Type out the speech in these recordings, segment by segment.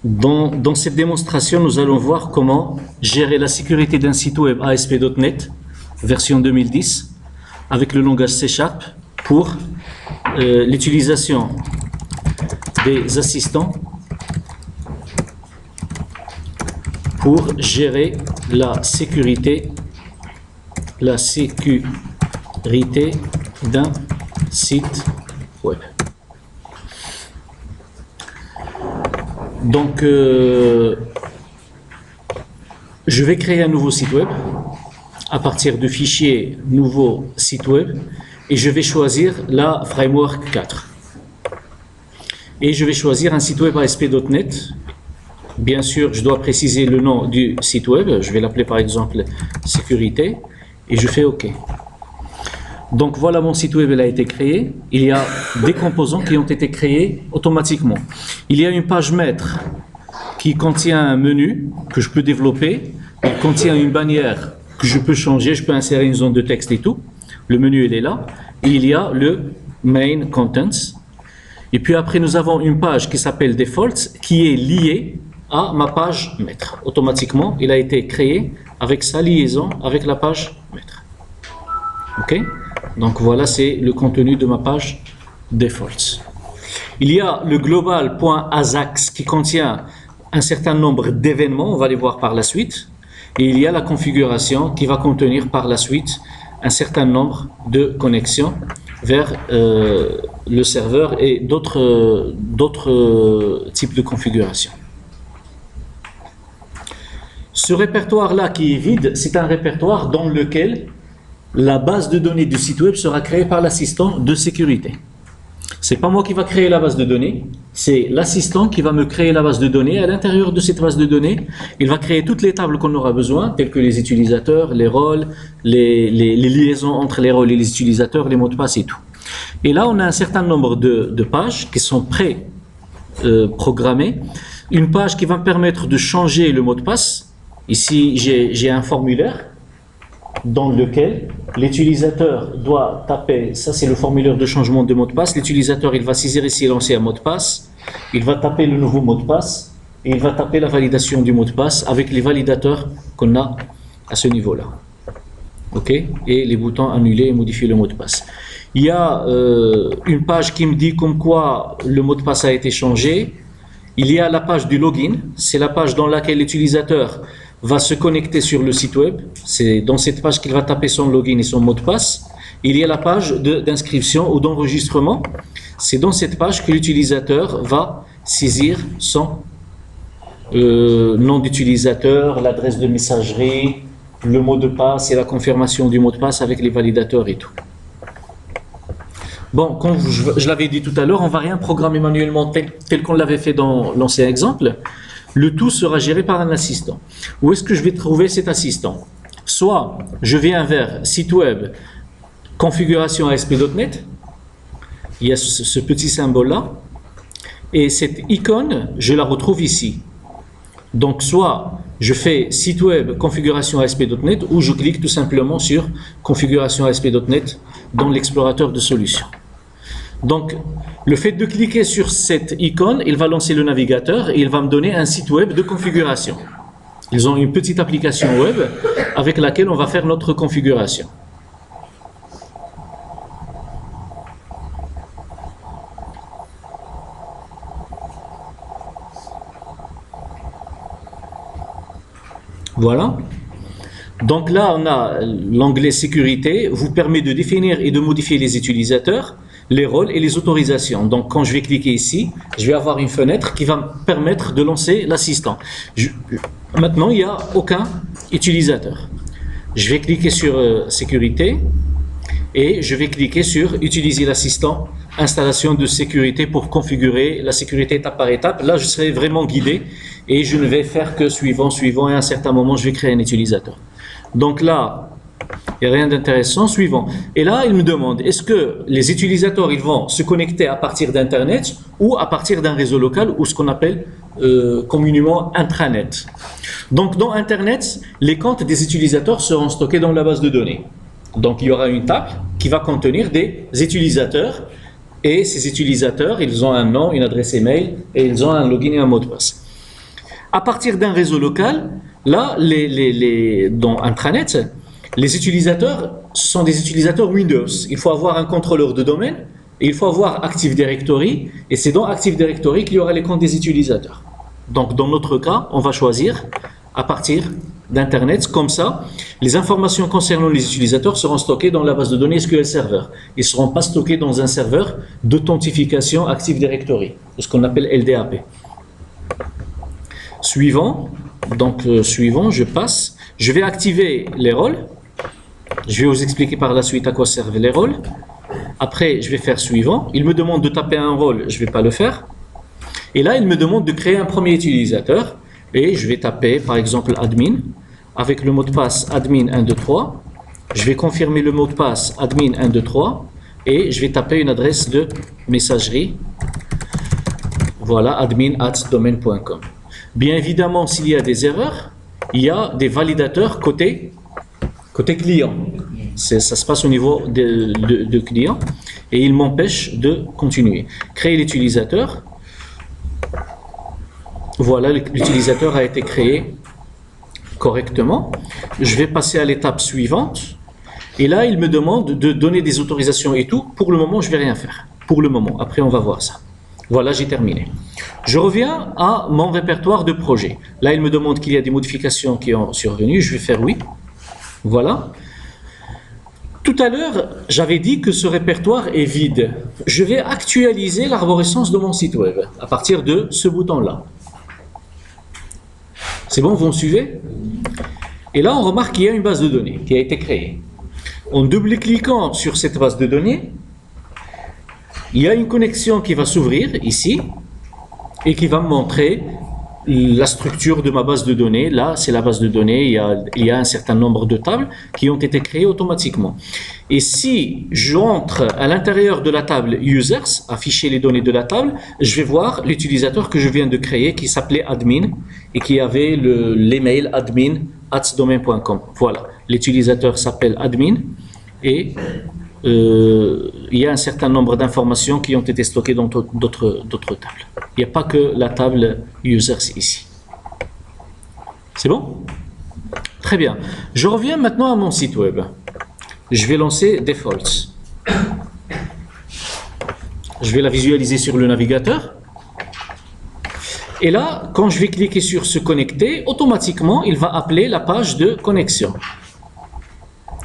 Dans cette démonstration, nous allons voir comment gérer la sécurité d'un site web ASP.NET version 2010 avec le langage C# pour l'utilisation des assistants pour gérer la sécurité d'un site web. Donc, je vais créer un nouveau site web à partir du fichier nouveau site web et je vais choisir la framework 4. Et je vais choisir un site web ASP.NET. Bien sûr, je dois préciser le nom du site web. Je vais l'appeler par exemple sécurité et je fais OK. Donc voilà, mon site web il a été créé. Il y a des composants qui ont été créés automatiquement. Il y a une page maître qui contient un menu que je peux développer. Il contient une bannière que je peux changer. Je peux insérer une zone de texte et tout. Le menu il est là. Et il y a le main contents. Et puis après nous avons une page qui s'appelle defaults qui est liée à ma page maître. Automatiquement, il a été créé avec sa liaison avec la page maître. OK? Donc voilà, c'est le contenu de ma page defaults. Il y a le global.asax qui contient un certain nombre d'événements, on va les voir par la suite. Et il y a la configuration qui va contenir par la suite un certain nombre de connexions vers le serveur et d'autres types de configurations. Ce répertoire-là qui est vide, c'est un répertoire dans lequel la base de données du site web sera créée par l'assistant de sécurité. C'est pas moi qui va créer la base de données, c'est l'assistant qui va me créer la base de données. À l'intérieur de cette base de données, il va créer toutes les tables qu'on aura besoin, telles que les utilisateurs, les rôles, les liaisons entre les rôles et les utilisateurs, les mots de passe et tout. Et là, on a un certain nombre de pages qui sont pré-programmées. Une page qui va me permettre de changer le mot de passe. Ici, j'ai un formulaire dans lequel l'utilisateur doit taper, ça c'est le formulaire de changement de mot de passe, l'utilisateur il va saisir ici l'ancien mot de passe, il va taper le nouveau mot de passe et il va taper la validation du mot de passe avec les validateurs qu'on a à ce niveau-là. OK? Et les boutons annuler et modifier le mot de passe. Il y a une page qui me dit comme quoi le mot de passe a été changé. Il y a la page du login, c'est la page dans laquelle l'utilisateur va se connecter sur le site web. C'est dans cette page qu'il va taper son login et son mot de passe. Il y a la page d'inscription ou d'enregistrement. C'est dans cette page que l'utilisateur va saisir son nom d'utilisateur, l'adresse de messagerie, le mot de passe et la confirmation du mot de passe avec les validateurs et tout. Bon, comme je l'avais dit tout à l'heure, on ne va rien programmer manuellement tel qu'on l'avait fait dans l'ancien exemple. Le tout sera géré par un assistant. Où est-ce que je vais trouver cet assistant? Soit je viens vers site web, configuration ASP.NET, il y a ce petit symbole-là, et cette icône, je la retrouve ici. Donc soit je fais site web, configuration ASP.NET, ou je clique tout simplement sur configuration ASP.NET dans l'explorateur de solutions. Donc, le fait de cliquer sur cette icône, il va lancer le navigateur et il va me donner un site web de configuration. Ils ont une petite application web avec laquelle on va faire notre configuration. Voilà. Donc là, on a l'onglet sécurité, vous permet de définir et de modifier les utilisateurs, les rôles et les autorisations. Donc quand je vais cliquer ici, je vais avoir une fenêtre qui va me permettre de lancer l'assistant. Maintenant, il n'y a aucun utilisateur. Je vais cliquer sur sécurité et je vais cliquer sur utiliser l'assistant, installation de sécurité pour configurer la sécurité étape par étape. Là, je serai vraiment guidé et je ne vais faire que suivant et à un certain moment, je vais créer un utilisateur. Donc là, il n'y a rien d'intéressant. Suivant. Et là, il me demande, est-ce que les utilisateurs ils vont se connecter à partir d'Internet ou à partir d'un réseau local ou ce qu'on appelle communément intranet. Donc dans Internet, les comptes des utilisateurs seront stockés dans la base de données. Donc il y aura une table qui va contenir des utilisateurs et ces utilisateurs, ils ont un nom, une adresse email et ils ont un login et un mot de passe. À partir d'un réseau local, là, dans intranet, les utilisateurs, ce sont des utilisateurs Windows. Il faut avoir un contrôleur de domaine et il faut avoir Active Directory. Et c'est dans Active Directory qu'il y aura les comptes des utilisateurs. Donc, dans notre cas, on va choisir à partir d'Internet. Comme ça, les informations concernant les utilisateurs seront stockées dans la base de données SQL Server. Ils ne seront pas stockés dans un serveur d'authentification Active Directory, ce qu'on appelle LDAP. Suivant, suivant, je passe. Je vais activer les rôles. Je vais vous expliquer par la suite à quoi servent les rôles. Après, je vais faire suivant. Il me demande de taper un rôle, je ne vais pas le faire. Et là, il me demande de créer un premier utilisateur. Et je vais taper, par exemple, admin, avec le mot de passe admin123. Je vais confirmer le mot de passe admin123. Et je vais taper une adresse de messagerie. Voilà, admin@domain.com. Bien évidemment, s'il y a des erreurs, il y a des validateurs côté client. Ça se passe au niveau de client et il m'empêche de continuer. Créer l'utilisateur. Voilà, l'utilisateur a été créé correctement. Je vais passer à l'étape suivante. Et là, il me demande de donner des autorisations et tout. Pour le moment, je ne vais rien faire. Pour le moment. Après, on va voir ça. Voilà, j'ai terminé. Je reviens à mon répertoire de projet. Là, il me demande qu'il y a des modifications qui ont survenu. Je vais faire oui. Voilà. Tout à l'heure, j'avais dit que ce répertoire est vide. Je vais actualiser l'arborescence de mon site web à partir de ce bouton-là. C'est bon, vous me suivez? Et là, on remarque qu'il y a une base de données qui a été créée. En double-cliquant sur cette base de données, il y a une connexion qui va s'ouvrir ici et qui va me montrer la structure de ma base de données. Là, c'est la base de données. Il y a un certain nombre de tables qui ont été créées automatiquement. Et si j'entre à l'intérieur de la table Users, afficher les données de la table, je vais voir l'utilisateur que je viens de créer qui s'appelait admin et qui avait l'email admin@domain.com. Voilà, l'utilisateur s'appelle admin et il y a un certain nombre d'informations qui ont été stockées dans d'autres tables. Il n'y a pas que la table Users ici. C'est bon? Très bien. Je reviens maintenant à mon site web. Je vais lancer Defaults. Je vais la visualiser sur le navigateur. Et là, quand je vais cliquer sur se connecter, automatiquement, il va appeler la page de connexion.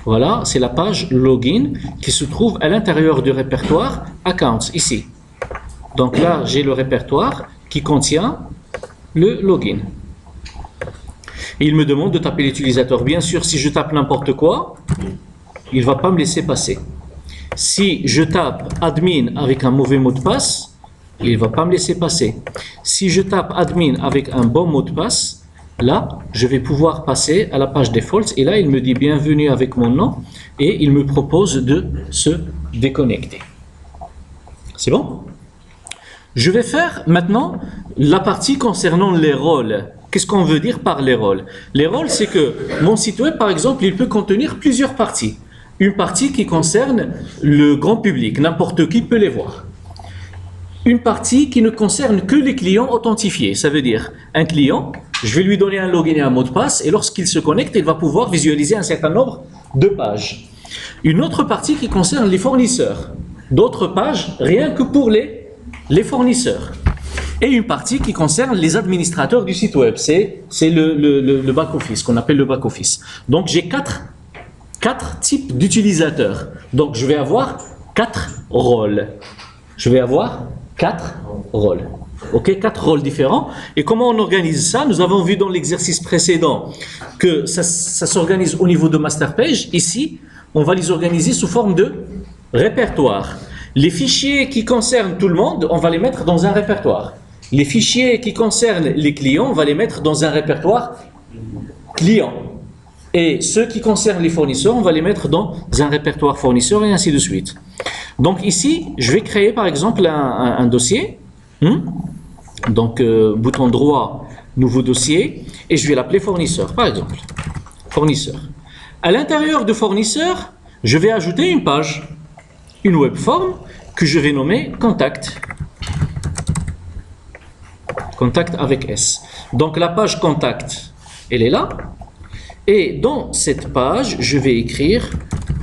Voilà, c'est la page Login qui se trouve à l'intérieur du répertoire Accounts, ici. Donc là, j'ai le répertoire qui contient le Login. Et il me demande de taper l'utilisateur. Bien sûr, si je tape n'importe quoi, il ne va pas me laisser passer. Si je tape admin avec un mauvais mot de passe, il ne va pas me laisser passer. Si je tape admin avec un bon mot de passe, là, je vais pouvoir passer à la page Defaults et là, il me dit bienvenue avec mon nom et il me propose de se déconnecter. C'est bon? Je vais faire maintenant la partie concernant les rôles. Qu'est-ce qu'on veut dire par les rôles? Les rôles, c'est que mon site web, par exemple, il peut contenir plusieurs parties. Une partie qui concerne le grand public, n'importe qui peut les voir. Une partie qui ne concerne que les clients authentifiés. Ça veut dire un client, je vais lui donner un login et un mot de passe et lorsqu'il se connecte, il va pouvoir visualiser un certain nombre de pages. Une autre partie qui concerne les fournisseurs. D'autres pages rien que pour les fournisseurs. Et une partie qui concerne les administrateurs du site web. C'est le back-office, qu'on appelle le back-office. Donc j'ai quatre types d'utilisateurs. Donc je vais avoir 4 rôles. Je vais avoir 4 rôles. Ok, 4 rôles différents. Et comment on organise ça? Nous avons vu dans l'exercice précédent que ça s'organise au niveau de master page. Ici, on va les organiser sous forme de répertoire. Les fichiers qui concernent tout le monde, on va les mettre dans un répertoire. Les fichiers qui concernent les clients, on va les mettre dans un répertoire client. Et ceux qui concernent les fournisseurs, on va les mettre dans un répertoire fournisseur et ainsi de suite. Donc ici, je vais créer par exemple un dossier. Donc bouton droit, nouveau dossier, et je vais l'appeler fournisseur, par exemple. Fournisseur. À l'intérieur de fournisseur, je vais ajouter une page, une web form que je vais nommer contact. Contact avec S. Donc la page contact, elle est là. Et dans cette page, je vais écrire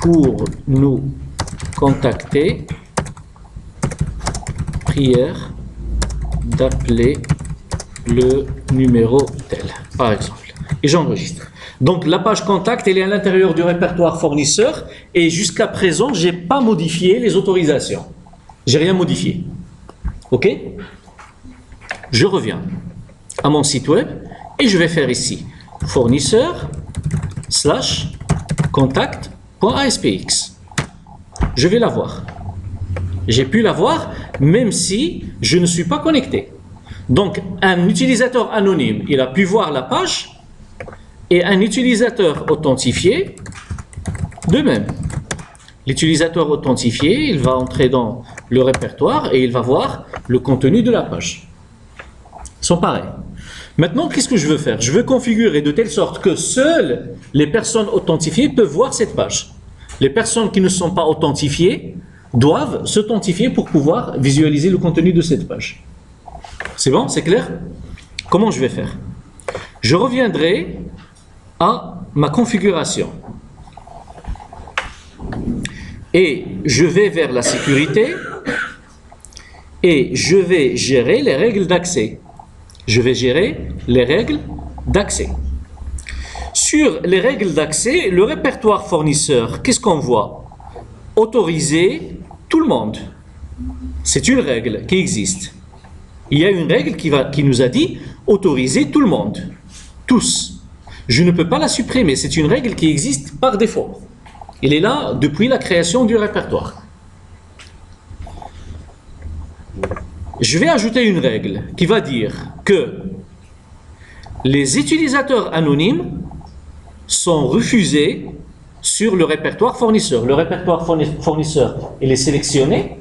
pour nous contacter, prière d'appeler le numéro tel, par exemple. Et j'enregistre. Donc la page contact, elle est à l'intérieur du répertoire fournisseur et jusqu'à présent, je n'ai pas modifié les autorisations. J'ai rien modifié. OK? Je reviens à mon site web et je vais faire ici fournisseur/contact.aspx. Je vais la voir. J'ai pu la voir même si je ne suis pas connecté. Donc un utilisateur anonyme, il a pu voir la page et un utilisateur authentifié de même. L'utilisateur authentifié, il va entrer dans le répertoire et il va voir le contenu de la page. Ils sont pareils. Maintenant, qu'est-ce que je veux faire? Je veux configurer de telle sorte que seules les personnes authentifiées peuvent voir cette page. Les personnes qui ne sont pas authentifiées doivent s'authentifier pour pouvoir visualiser le contenu de cette page. C'est bon? C'est clair? Comment je vais faire? Je reviendrai à ma configuration. Et je vais vers la sécurité et je vais gérer les règles d'accès. Je vais gérer les règles d'accès. Sur les règles d'accès, le répertoire fournisseur, qu'est-ce qu'on voit? Autoriser tout le monde. C'est une règle qui existe. Il y a une règle qui nous a dit autoriser tout le monde. Tous. Je ne peux pas la supprimer. C'est une règle qui existe par défaut. Elle est là depuis la création du répertoire. Je vais ajouter une règle qui va dire que les utilisateurs anonymes sont refusés sur le répertoire fournisseur. Le répertoire fournisseur, il est sélectionné.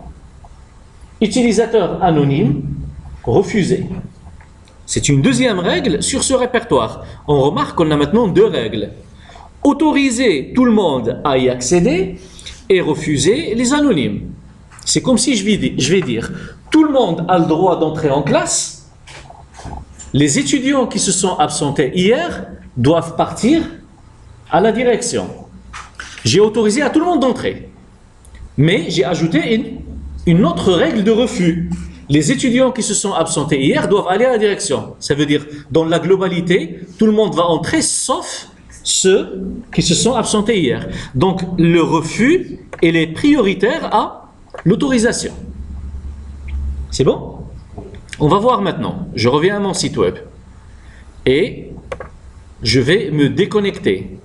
Utilisateur anonyme, refusé. C'est une deuxième règle sur ce répertoire. On remarque qu'on a maintenant deux règles. Autoriser tout le monde à y accéder et refuser les anonymes. C'est comme si je vais dire, tout le monde a le droit d'entrer en classe. Les étudiants qui se sont absentés hier doivent partir à la direction. J'ai autorisé à tout le monde d'entrer. Mais j'ai ajouté une autre règle de refus. Les étudiants qui se sont absentés hier doivent aller à la direction. Ça veut dire, dans la globalité, tout le monde va entrer sauf ceux qui se sont absentés hier. Donc, le refus, il est prioritaire à l'autorisation. C'est bon? On va voir maintenant. Je reviens à mon site web. Et je vais me déconnecter.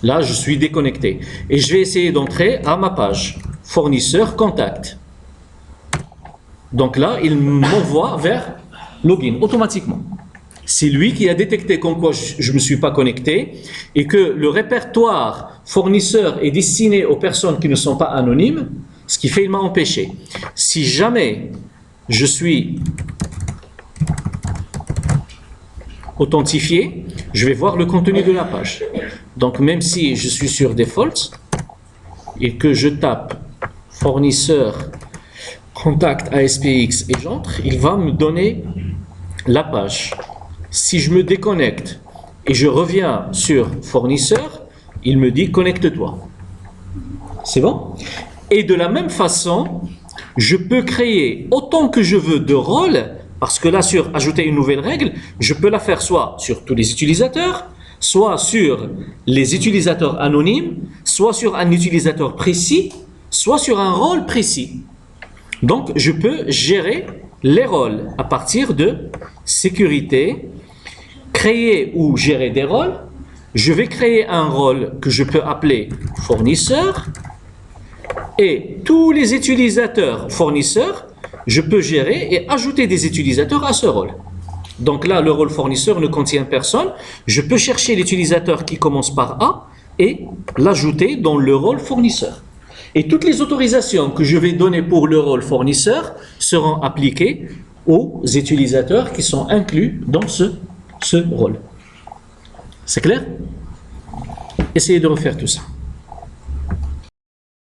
Là, je suis déconnecté. Et je vais essayer d'entrer à ma page. Fournisseur contact. Donc là, il m'envoie vers login automatiquement. C'est lui qui a détecté comme quoi je ne me suis pas connecté et que le répertoire fournisseur est destiné aux personnes qui ne sont pas anonymes, ce qui fait qu'il m'a empêché. Si jamais je suis authentifié, je vais voir le contenu de la page. Donc même si je suis sur default et que je tape fournisseur contact ASPX et j'entre, il va me donner la page. Si je me déconnecte et je reviens sur fournisseur, il me dit connecte-toi. C'est bon? Et de la même façon, je peux créer autant que je veux de rôles, parce que là, sur ajouter une nouvelle règle, je peux la faire soit sur tous les utilisateurs, soit sur les utilisateurs anonymes, soit sur un utilisateur précis, soit sur un rôle précis. Donc, je peux gérer les rôles à partir de sécurité, créer ou gérer des rôles. Je vais créer un rôle que je peux appeler fournisseur et tous les utilisateurs fournisseurs, je peux gérer et ajouter des utilisateurs à ce rôle. Donc là, le rôle fournisseur ne contient personne. Je peux chercher l'utilisateur qui commence par A et l'ajouter dans le rôle fournisseur. Et toutes les autorisations que je vais donner pour le rôle fournisseur seront appliquées aux utilisateurs qui sont inclus dans ce rôle. C'est clair? Essayez de refaire tout ça.